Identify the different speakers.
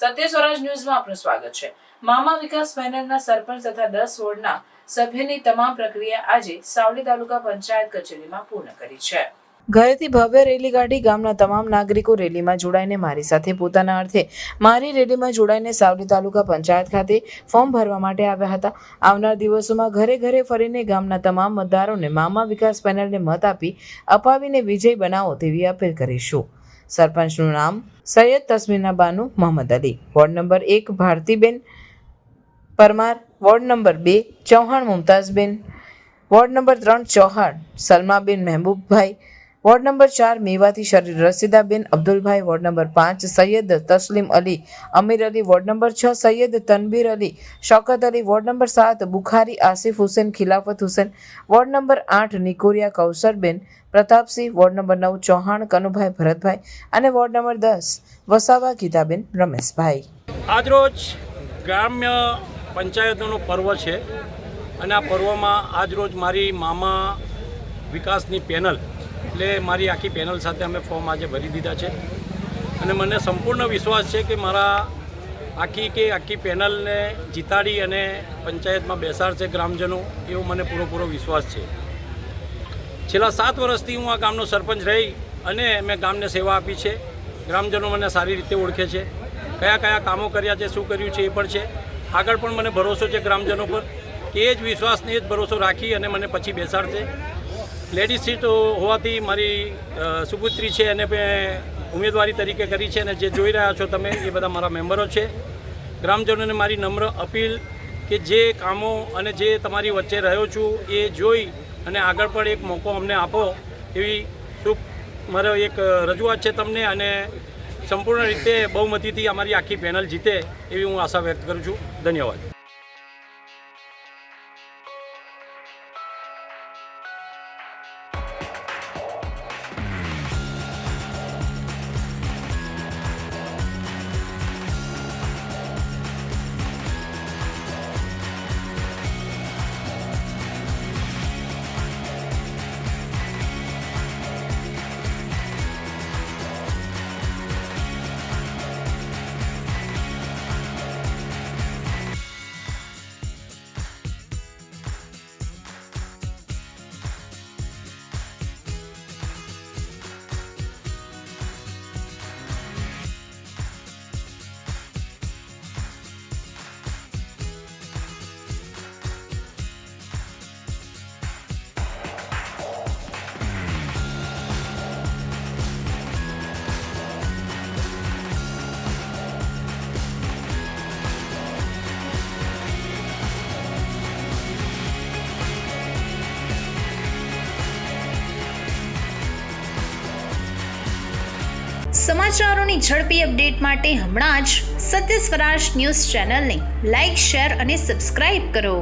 Speaker 1: સત્ય સ્વરાજ ન્યૂઝમાં આપનું સ્વાગત છે। મામા વિકાસ પેનલના સરપંચ તથા 10 વોર્ડના સભ્યની તમામ પ્રક્રિયા આજે સાવલી તાલુકા પંચાયત કચેરીમાં પૂર્ણ કરી છે। ઘરેથી ભવ્ય રેલી કાઢી ગામના તમામ નાગરિકો રેલીમાં જોડાઈને મારી સાથે પોતાના અર્થે મારી રેલીમાં જોડાઈને સાવલી તાલુકા પંચાયત ખાતે ફોર્મ ભરવા માટે આવ્યા હતા। આવનાર દિવસોમાં ઘરે ઘરે ફરીને ગામના તમામ મતદારોને મામા વિકાસ પેનલને મત આપી અપાવીને વિજય બનાવો તેવી અપીલ કરીશું। સરપંચનું નામ Sayyed Tasmina Banu Mohammad Ali, ward number 1 Bharatiben Parmar, ward number 2 Chauhan Mumtazben, ward number 3 Chauhan Salmaben Mehboobbhai, ward number 4 Mewati શરીર Rasidaben Abdulbhai, ward number 5 Sayyed Taslim Ali Amir Ali, ward number 6 Sayyed Tanvir Ali Shaukat Ali, ward number 7 Bukhari Asif Hussain Khilafat Hussain, ward number 8 Nikoriya Kausarben Pratapsinh, ward number 9 Chauhan Kanubhai Bharatbhai અને વોર્ડ નંબર 10 વસાવા ગીતાબેન રમેશભાઈ।
Speaker 2: આજરોજ ગ્રામ્ય પંચાયતોનું પર્વ છે અને આ પર્વમાં આજરોજ મારી મામા વિકાસની પેનલ એટલે મારી આખી પેનલ સાથે અમે ફોર્મ આજે ભરી દીધા છે અને મને સંપૂર્ણ વિશ્વાસ છે કે મારા આખી પેનલને જીતાડી અને પંચાયતમાં બેસાડશે ગ્રામજનો, એવો મને પૂરો વિશ્વાસ છે। છેલ્લા 7 વર્ષથી હું આ ગામનો સરપંચ રહી અને મેં ગામને સેવા આપી છે। ગ્રામજનો મને સારી રીતે ઓળખે છે, કયા કામો કર્યા છે, શું કર્યું છે એ પણ છે। આગળ પણ મને ભરોસો છે ગ્રામજનો પર કે એ જ વિશ્વાસને એ જ ભરોસો રાખી અને મને પછી બેસાડશે। લેડીઝ સીટ હોવાથી મારી સુપુત્રી છે એને મેં ઉમેદવારી તરીકે કરી છે અને જે જોઈ રહ્યા છો તમે એ બધા મારા મેમ્બરો છે। ગ્રામજનોને મારી નમ્ર અપીલ કે જે કામો અને જે તમારી વચ્ચે રહ્યો છું એ જોઈ અને આગળ પણ એક મોકો અમને આપો એવી શુભ મારો એક રજૂઆત છે તમને અને સંપૂર્ણ રીતે બહુમતીથી અમારી આખી પેનલ જીતે એવી હું આશા વ્યક્ત કરું છું। ધન્યવાદ।
Speaker 3: સમાચારોની ઝડપી અપડેટ માટે હમણાં જ સત્ય સ્વરાજ ન્યૂઝ ચેનલને લાઇક, શેર અને સબસ્ક્રાઇબ કરો।